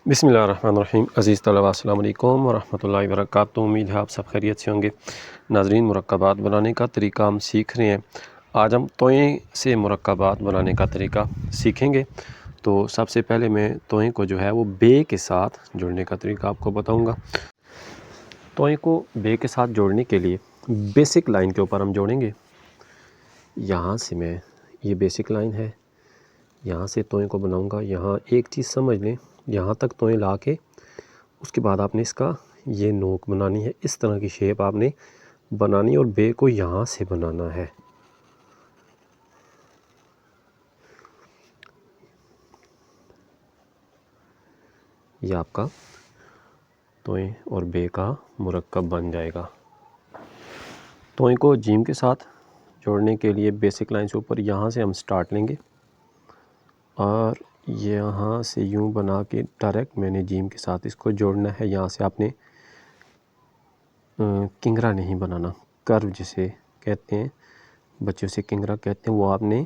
बिस्मिल्लाहिर्रहमानिर्रहीम। अज़ीज़ तलबा अस्सलाम वालेकुम वरहमतुल्लाहि वबरकातुहू। उम्मीद है आप सब खैरियत से होंगे। नाज़रीन, मुरक्कबात बनाने का तरीका हम सीख रहे हैं। आज हम तोए से मुरक्कबात बनाने का तरीका सीखेंगे। तो सबसे पहले मैं तोए को जो है वो बे के साथ जोड़ने का तरीका आपको बताऊंगा। तोए को बे के साथ जोड़ने के लिए बेसिक लाइन के ऊपर हम जोड़ेंगे। यहाँ से मैं ये बेसिक लाइन है, यहाँ से तोए को बनाऊंगा। यहाँ एक चीज़ समझ लें, यहाँ तक तोए ला के उसके बाद आपने इसका ये नोक बनानी है। इस तरह की शेप आपने बनानी और बे को यहाँ से बनाना है। ये आपका तोए और बे का मुरक्कब बन जाएगा। तोए को जीम के साथ जोड़ने के लिए बेसिक लाइन से ऊपर यहाँ से हम स्टार्ट लेंगे और यहाँ से यूँ बना के डायरेक्ट मैंने जीम के साथ इसको जोड़ना है। यहाँ से आपने किंगरा नहीं बनाना, कर्व जिसे कहते हैं, बच्चों से किंगरा कहते हैं, वो आपने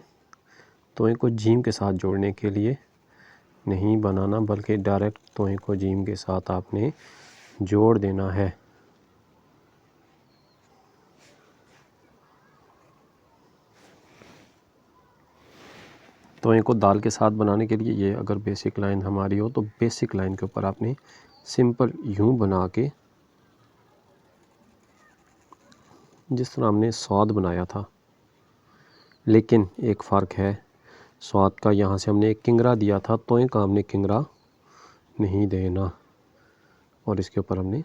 तोए को जीम के साथ जोड़ने के लिए नहीं बनाना, बल्कि डायरेक्ट तोए को जीम के साथ आपने जोड़ देना है। तोए को दाल के साथ बनाने के लिए ये अगर बेसिक लाइन हमारी हो तो बेसिक लाइन के ऊपर आपने सिंपल यूं बना के, जिस तरह हमने स्वाद बनाया था, लेकिन एक फ़र्क है स्वाद का। यहाँ से हमने एक किंगरा दिया था, तोए का हमने किंगरा नहीं देना और इसके ऊपर हमने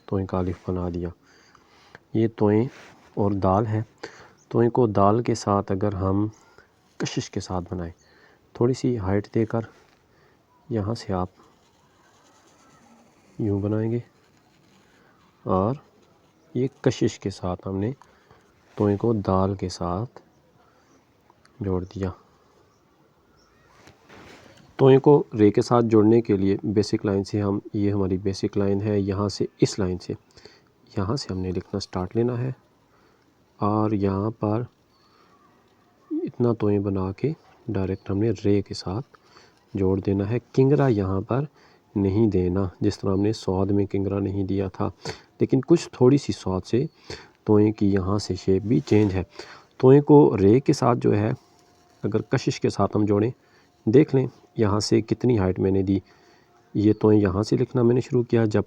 तोए का अलिफ बना दिया। ये तोए और दाल है। तोए को दाल के साथ अगर हम कशिश के साथ बनाएं, थोड़ी सी हाइट देकर यहाँ से आप यूँ बनाएंगे और ये कशिश के साथ हमने तोए को दाल के साथ जोड़ दिया। तोए को रे के साथ जोड़ने के लिए बेसिक लाइन से हम, ये हमारी बेसिक लाइन है, यहाँ से इस लाइन से यहाँ से हमने लिखना स्टार्ट लेना है और यहाँ पर इतना तोए बना के डायरेक्ट हमने रे के साथ जोड़ देना है। किंगरा यहाँ पर नहीं देना, जिस तरह हमने सौद में किंगरा नहीं दिया था, लेकिन कुछ थोड़ी सी सौद से तोए की यहाँ से शेप भी चेंज है। तोए को रे के साथ जो है अगर कशिश के साथ हम जोड़ें, देख लें यहाँ से कितनी हाइट मैंने दी। ये तोए यहाँ से लिखना मैंने शुरू किया, जब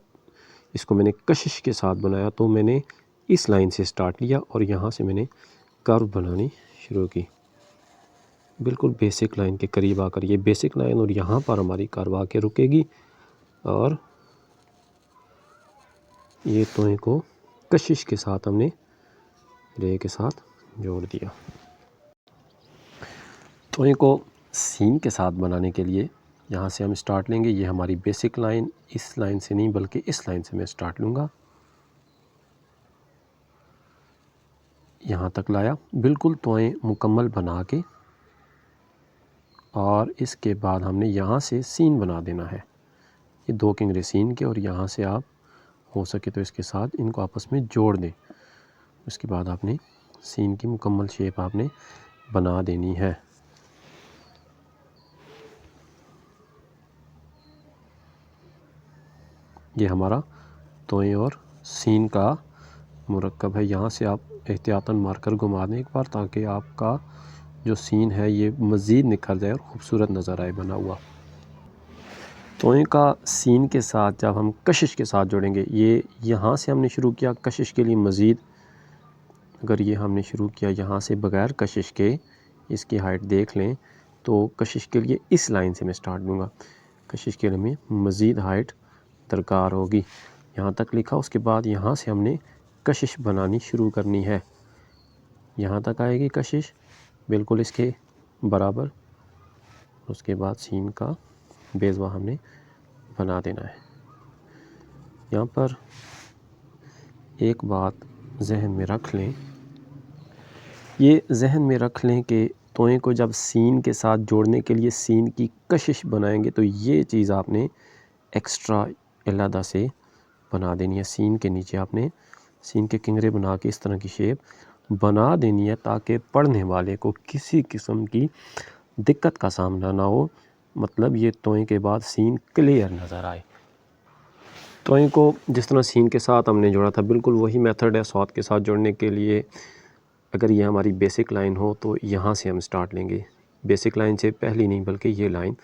इसको मैंने कशिश के साथ बनाया तो मैंने इस लाइन से स्टार्ट लिया और यहाँ से मैंने कर्व बनानी शुरू की, बिल्कुल बेसिक लाइन के करीब आकर। ये बेसिक लाइन और यहाँ पर हमारी कर्व आके रुकेगी और ये तोए को कशिश के साथ हमने रे के साथ जोड़ दिया। तोए को सीन के साथ बनाने के लिए यहाँ से हम स्टार्ट लेंगे। ये हमारी बेसिक लाइन, इस लाइन से नहीं बल्कि इस लाइन से मैं स्टार्ट लूँगा। यहाँ तक लाया, बिल्कुल तोए मुकम्मल बना के, और इसके बाद हमने यहाँ से सीन बना देना है। ये दो किंगरे सीन के, और यहाँ से आप हो सके तो इसके साथ इनको आपस में जोड़ दें। उसके बाद आपने सीन की मुकम्मल शेप आपने बना देनी है। ये हमारा तोए और सीन का मुरक्कब है। यहाँ से आप एहतियातन मार्कर घुमा दें एक बार, ताकि आपका जो सीन है ये मज़ीद निखर जाए और ख़ूबसूरत नज़र आए बना हुआ। तोए का सीन के साथ जब हम कशिश के साथ जोड़ेंगे, ये यहाँ से हमने शुरू किया कशिश के लिए मज़ीद, अगर ये हमने शुरू किया यहाँ से बग़ैर कशिश के, इसकी हाइट देख लें तो कशिश के लिए इस लाइन से मैं स्टार्ट लूँगा। कशिश के लिए हमें मज़ीद हाइट दरकार होगी। यहाँ तक लिखा, उसके बाद यहाँ से हमने कशिश बनानी शुरू करनी है। यहाँ तक आएगी कशिश बिल्कुल इसके बराबर, उसके बाद सीन का बेज़वा हमने बना देना है। यहाँ पर एक बात जहन में रख लें, ये जहन में रख लें कि तोए को जब सीन के साथ जोड़ने के लिए सीन की कशिश बनाएंगे तो ये चीज़ आपने एक्स्ट्रा अलहदा से बना देनी है। सीन के नीचे आपने सीन के किंगरे बना के इस तरह की शेप बना देनी है, ताकि पढ़ने वाले को किसी किस्म की दिक्कत का सामना ना हो मतलब ये तोएं के बाद सीन क्लियर नज़र आए। तोएं को जिस तरह सीन के साथ हमने जोड़ा था बिल्कुल वही मेथड है स्वाद के साथ जोड़ने के लिए। अगर ये हमारी बेसिक लाइन हो तो यहाँ से हम स्टार्ट लेंगे, बेसिक लाइन से पहली नहीं बल्कि ये लाइन,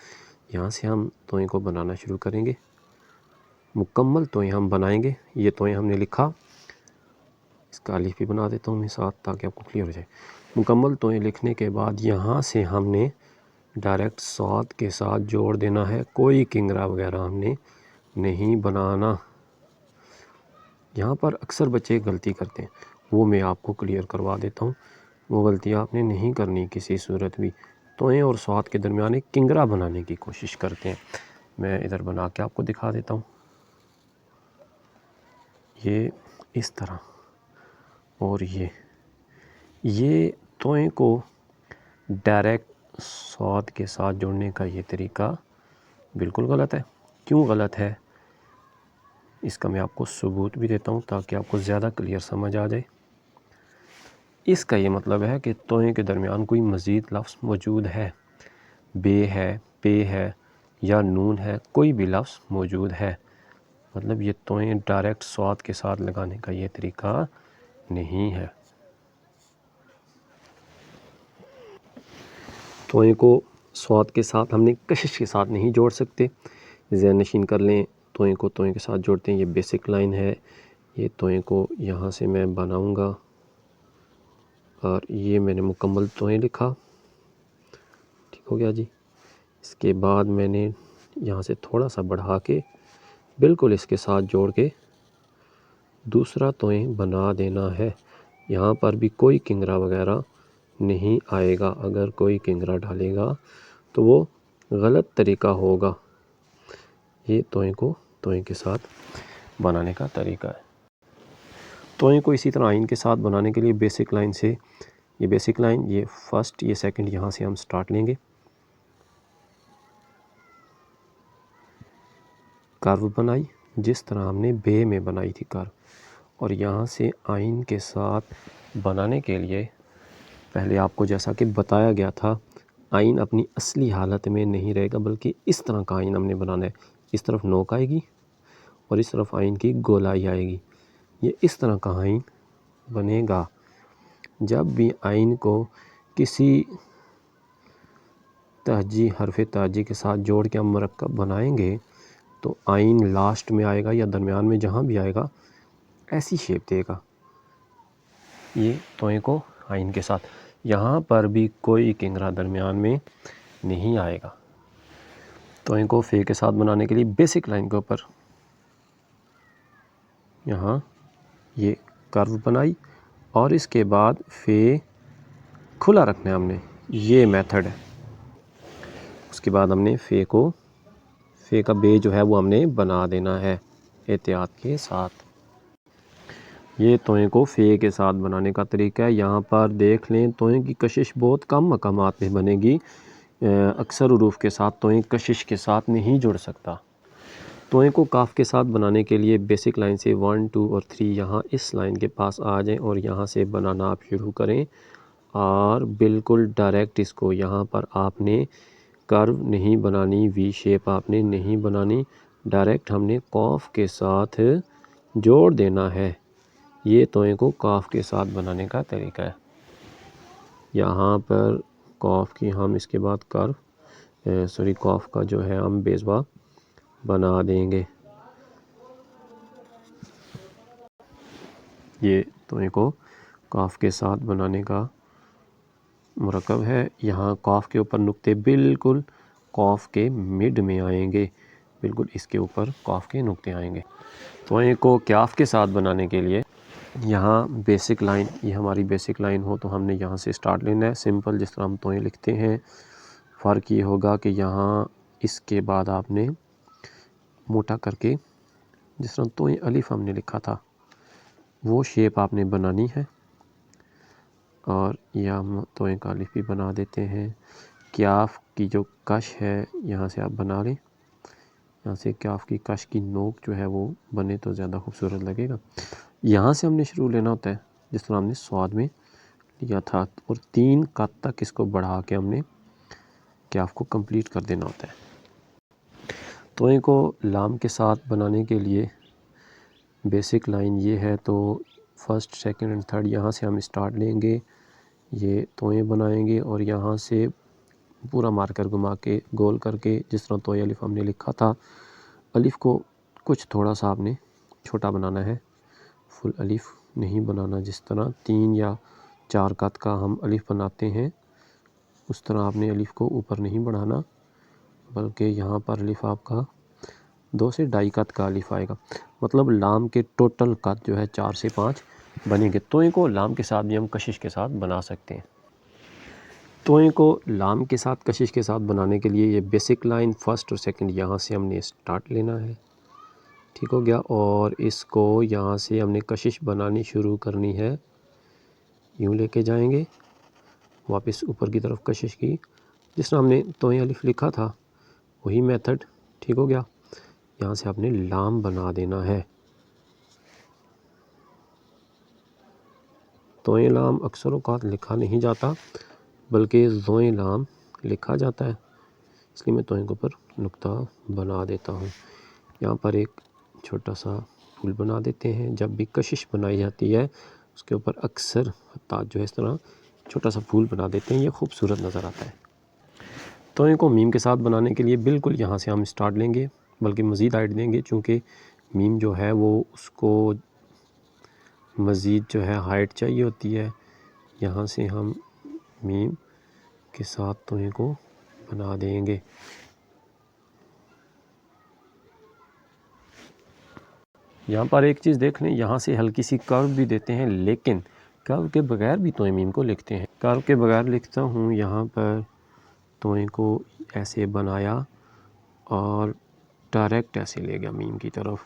यहाँ से हम तोएं को बनाना शुरू करेंगे। मुकम्मल तोएं हम बनाएंगे। ये तोएं हमने लिखा, इसका अलिफ भी बना देता हूँ मैं साथ ताकि आपको क्लियर हो जाए। मुकम्मल तोएं लिखने के बाद यहाँ से हमने डायरेक्ट स्वाद के साथ जोड़ देना है, कोई किंगरा वगैरह हमने नहीं बनाना। यहाँ पर अक्सर बच्चे गलती करते हैं, वो मैं आपको क्लियर करवा देता हूँ। वो गलती आपने नहीं करनी किसी सूरत भी। तोएं और स्वाद के दरमियान एक किंगरा बनाने की कोशिश करते हैं। मैं इधर बना के आपको दिखा देता हूँ, ये इस तरह, और ये तोएं को डायरेक्ट स्वाद के साथ जोड़ने का ये तरीका बिल्कुल गलत है। क्यों गलत है इसका मैं आपको सबूत भी देता हूँ ताकि आपको ज़्यादा क्लियर समझ आ जाए। इसका ये मतलब है कि तोएं के दरमियान कोई मज़ीद लफ्ज़ मौजूद है, बे है, पे है या नून है, कोई भी लफ्ज़ मौजूद है, मतलब ये तोएं डायरेक्ट स्वाद के साथ लगाने का ये तरीका नहीं है। तोएं को स्वाद के साथ हमने कशिश के साथ नहीं जोड़ सकते। ज़हन नशीन कर लें, तोएं को तोएं के साथ जोड़ते हैं, ये बेसिक लाइन है। ये तोएं को यहाँ से मैं बनाऊंगा और ये मैंने मुकम्मल तोएं लिखा, ठीक हो गया जी। इसके बाद मैंने यहाँ से थोड़ा सा बढ़ा के बिल्कुल इसके साथ जोड़ के दूसरा तोएं बना देना है। यहाँ पर भी कोई किंगरा वगैरह नहीं आएगा, अगर कोई किंगरा डालेगा तो वो गलत तरीका होगा। ये तोएं को तोएं के साथ बनाने का तरीका है। तोएं को इसी तरह आइन के साथ बनाने के लिए बेसिक लाइन से, ये बेसिक लाइन, ये फर्स्ट, ये सेकंड, यहाँ से हम स्टार्ट लेंगे। कर्व बनाई जिस तरह हमने बे में बनाई थी कर्व, और यहाँ से आइन के साथ बनाने के लिए पहले आपको जैसा कि बताया गया था, आइन अपनी असली हालत में नहीं रहेगा बल्कि इस तरह का आइन हमने बनाना है। इस तरफ नोक आएगी और इस तरफ आइन की गोलाई आएगी। ये इस तरह का आइन बनेगा। जब भी आइन को किसी तहजी, हरफ तहजी के साथ जोड़ के हम मरकब बनाएंगे तो आइन लास्ट में आएगा या दरमियान में, जहाँ भी आएगा ऐसी शेप देगा। ये तोएं को आइन के साथ, यहाँ पर भी कोई किंगरा दरमियान में नहीं आएगा। तोएं को फे के साथ बनाने के लिए बेसिक लाइन के ऊपर यहाँ ये कर्व बनाई और इसके बाद फे खुला रखना है हमने, ये मेथड है। उसके बाद हमने फे का बे जो है वो हमने बना देना है एहतियात के साथ। ये तोएं को फे के साथ बनाने का तरीका है। यहाँ पर देख लें, तोएं की कशिश बहुत कम मकामात में बनेगी। अक्सर हुरूफ के साथ तोएं कशिश के साथ नहीं जुड़ सकता। तोएं को काफ के साथ बनाने के लिए बेसिक लाइन से 1, 2 और 3 यहाँ इस लाइन के पास आ जाएं और यहाँ से बनाना आप शुरू करें और बिल्कुल डायरेक्ट इसको, यहाँ पर आपने कर्व नहीं बनानी, वी शेप आपने नहीं बनानी, डायरेक्ट हमने कॉफ के साथ जोड़ देना है। ये तोएं को काफ के साथ बनाने का तरीका है। यहाँ पर कॉफ की हम इसके बाद कर्व कॉफ का जो है हम बेज़वा बना देंगे। ये तोएं को काफ के साथ बनाने का मुरक्कब है। यहाँ कॉफ के ऊपर नुक्ते बिल्कुल कॉफ के मिड में आएंगे, बिल्कुल इसके ऊपर कॉफ के नुक्ते आएंगे। तोएं को क्याफ के साथ बनाने के लिए यहाँ बेसिक लाइन, ये हमारी बेसिक लाइन हो तो हमने यहाँ से स्टार्ट लेना है सिंपल जिस तरह हम तोएं लिखते हैं। फ़र्क ये होगा कि यहाँ इसके बाद आपने मोटा करके जिस तरह तोएं अलिफ हमने लिखा था वो शेप आपने बनानी है, और यह हम तोएं का अलिफ भी बना देते हैं। क्याफ की जो कश है यहाँ से आप बना लें, यहाँ से क्याफ की कश की नोक जो है वो बने तो ज़्यादा खूबसूरत लगेगा। यहाँ से हमने शुरू लेना होता है जिस तरह हमने स्वाद में लिया था, और 3 कद तक इसको बढ़ा के हमने कि आपको कंप्लीट कर देना होता है। तोए को लाम के साथ बनाने के लिए बेसिक लाइन ये है, तो फर्स्ट सेकंड एंड थर्ड यहाँ से हम स्टार्ट लेंगे, ये तोए बनाएंगे और यहाँ से पूरा मार्कर घुमा के गोल करके जिस तरह तोए अलिफ हमने लिखा था, अलिफ को कुछ थोड़ा सा आपने छोटा बनाना है, फुल अलिफ नहीं बनाना। जिस तरह 3 या 4 कत का हम अलिफ बनाते हैं उस तरह आपने अलिफ को ऊपर नहीं बढ़ाना, बल्कि यहाँ पर अलिफ आपका 2 से 2.5 कत का अलिफ आएगा। मतलब लाम के टोटल कत जो है 4 से 5 बनेंगे। तोए को लाम के साथ भी हम कशिश के साथ बना सकते हैं। तोए को लाम के साथ कशिश के साथ बनाने के लिए ये बेसिक लाइन फर्स्ट और सेकंड यहाँ से हमने स्टार्ट लेना है, ठीक हो गया। और इसको यहाँ से हमने कशिश बनानी शुरू करनी है, यूँ लेके जाएंगे वापस ऊपर की तरफ कशिश की, जिस तरह हमने तोए अलिफ लिखा था वही मेथड, ठीक हो गया। यहाँ से आपने लाम बना देना है। तोए लाम अक्सर औक़ात लिखा नहीं जाता बल्कि ज़ोए लाम लिखा जाता है, इसलिए मैं तोए के ऊपर नुक्ता बना देता हूँ। यहाँ पर एक छोटा सा फूल बना देते हैं। जब भी कशिश बनाई जाती है उसके ऊपर अक्सर ताज जो है इस तरह छोटा सा फूल बना देते हैं, ये खूबसूरत नज़र आता है। तोए को मीम के साथ बनाने के लिए बिल्कुल यहाँ से हम स्टार्ट लेंगे, बल्कि मज़ीद हाइट देंगे, चूँकि मीम जो है वो उसको मज़ीद जो है हाइट चाहिए होती है। यहाँ से हम मीम के साथ तोए को बना देंगे। यहाँ पर एक चीज़ देख लें, यहाँ से हल्की सी कर्व भी देते हैं, लेकिन कर्व के बगैर भी तोए मीम को लिखते हैं। कर्व के बगैर लिखता हूँ, यहाँ पर तोए को ऐसे बनाया और डायरेक्ट ऐसे ले गया मीम की तरफ।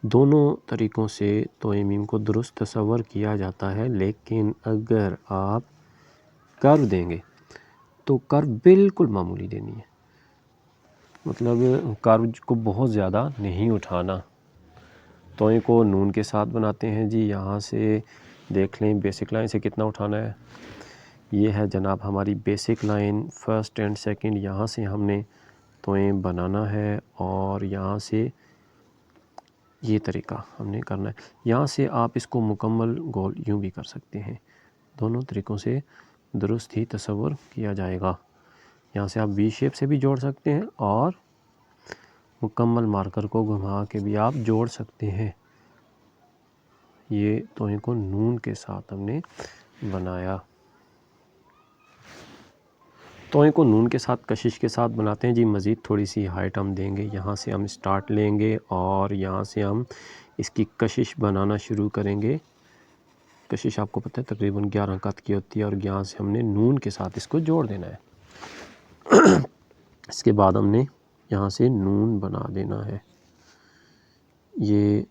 दोनों तरीक़ों से तोए मीम को दुरुस्त तसव्वुर किया जाता है, लेकिन अगर आप कर्व देंगे तो कर्व बिल्कुल मामूली देनी है, मतलब कर्व को बहुत ज़्यादा नहीं उठाना। तोए को नून के साथ बनाते हैं जी। यहाँ से देख लें बेसिक लाइन से कितना उठाना है। ये है जनाब हमारी basic line, first and second यहाँ से हमने तोए बनाना है और यहाँ से ये तरीका हमने करना है। यहाँ से आप इसको मुकम्मल गोल यूँ भी कर सकते हैं, दोनों तरीक़ों से दुरुस्त ही तसव्वुर किया जाएगा। यहाँ से आप वी शेप से भी जोड़ सकते हैं और मुकम्मल मार्कर को घुमा के भी आप जोड़ सकते हैं। ये तोए को नून के साथ हमने बनाया। तोए को नून के साथ कशिश के साथ बनाते हैं जी। मज़ीद थोड़ी सी हाइट हम देंगे, यहाँ से हम स्टार्ट लेंगे और यहाँ से हम इसकी कशिश बनाना शुरू करेंगे। कशिश आपको पता है तकरीबन 11 कत की होती है और यहाँ से हमने नून के साथ इसको जोड़ देना है। इसके बाद हमने यहाँ से नून बना देना है। ये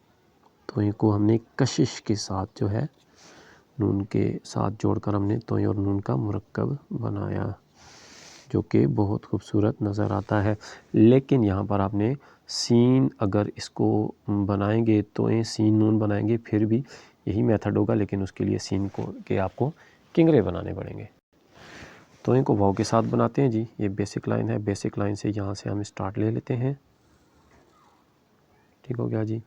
तोए को हमने कशिश के साथ जो है नून के साथ जोड़कर हमने तोए और नून का मुरक्कब बनाया, जो कि बहुत खूबसूरत नज़र आता है। लेकिन यहाँ पर आपने सीन अगर इसको बनाएंगे, तोए सीन नून बनाएंगे, फिर भी यही मेथड होगा, लेकिन उसके लिए सीन को के आपको किंगरे बनाने पड़ेंगे। तोए को वाव के साथ बनाते हैं जी। ये बेसिक लाइन है, बेसिक लाइन से यहाँ से हम स्टार्ट ले लेते हैं, ठीक हो गया जी।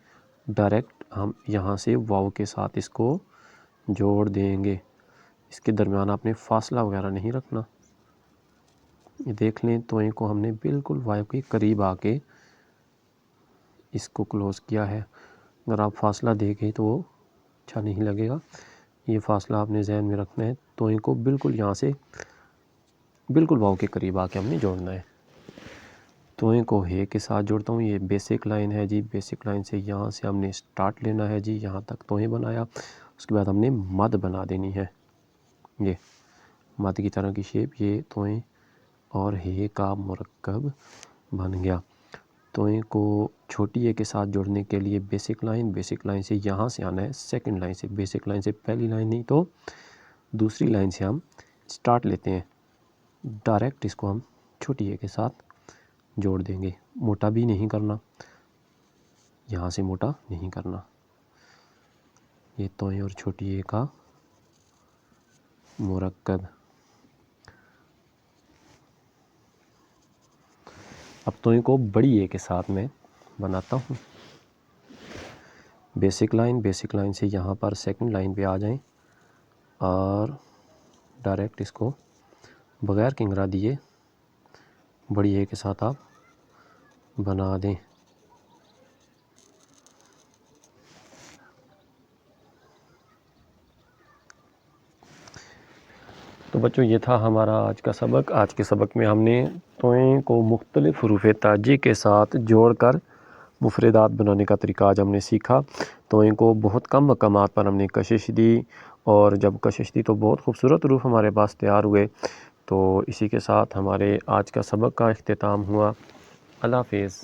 डायरेक्ट हम यहाँ से वाव के साथ इसको जोड़ देंगे। इसके दरमियान आपने फासला वगैरह नहीं रखना। ये देख लें तोए को हमने बिल्कुल वाव के करीब आके इसको क्लोज़ किया है। अगर आप फासला देखें तो वो अच्छा नहीं लगेगा, ये फासला आपने जहन में रखना है। तोए को बिल्कुल यहाँ से बिल्कुल वाव के करीब आके हमने जोड़ना है। तोए को हे के साथ जोड़ता हूँ। ये बेसिक लाइन है जी। बेसिक लाइन से यहाँ से हमने स्टार्ट लेना है जी, यहाँ तक तोए बनाया। उसके बाद हमने मद बना देनी है, ये मद की तरह की शेप। ये तोए और हे का मुरक्कब बन गया। तोए को छोटी ए के साथ जोड़ने के लिए बेसिक लाइन से यहाँ से आना है सेकंड लाइन से। बेसिक लाइन से पहली लाइन नहीं तो दूसरी लाइन से हम स्टार्ट लेते हैं। डायरेक्ट इसको हम छोटी ए के साथ जोड़ देंगे। मोटा भी नहीं करना, यहाँ से मोटा नहीं करना। ये तोए और छोटी ए का मुरक्कब। अब तो इनको बड़ी ए के साथ में बनाता हूँ। बेसिक लाइन से यहाँ पर सेकंड लाइन पे आ जाएं और डायरेक्ट इसको बग़ैर किंगरा दिए बड़ी ए के साथ आप बना दें। तो बच्चों ये था हमारा आज का सबक। आज के सबक में हमने तोएं को मुख्तलिफ़ हुरूफ़ ताजी के साथ जोड़कर मुफरेदात बनाने का तरीका आज हमने सीखा। तोएं को बहुत कम मकामात पर हमने कशिश दी और जब कशिश दी तो बहुत खूबसूरत हुरूफ़ हमारे पास तैयार हुए। तो इसी के साथ हमारे आज का सबक का इख्तिताम हुआ। अल्लाह हाफ़िज़।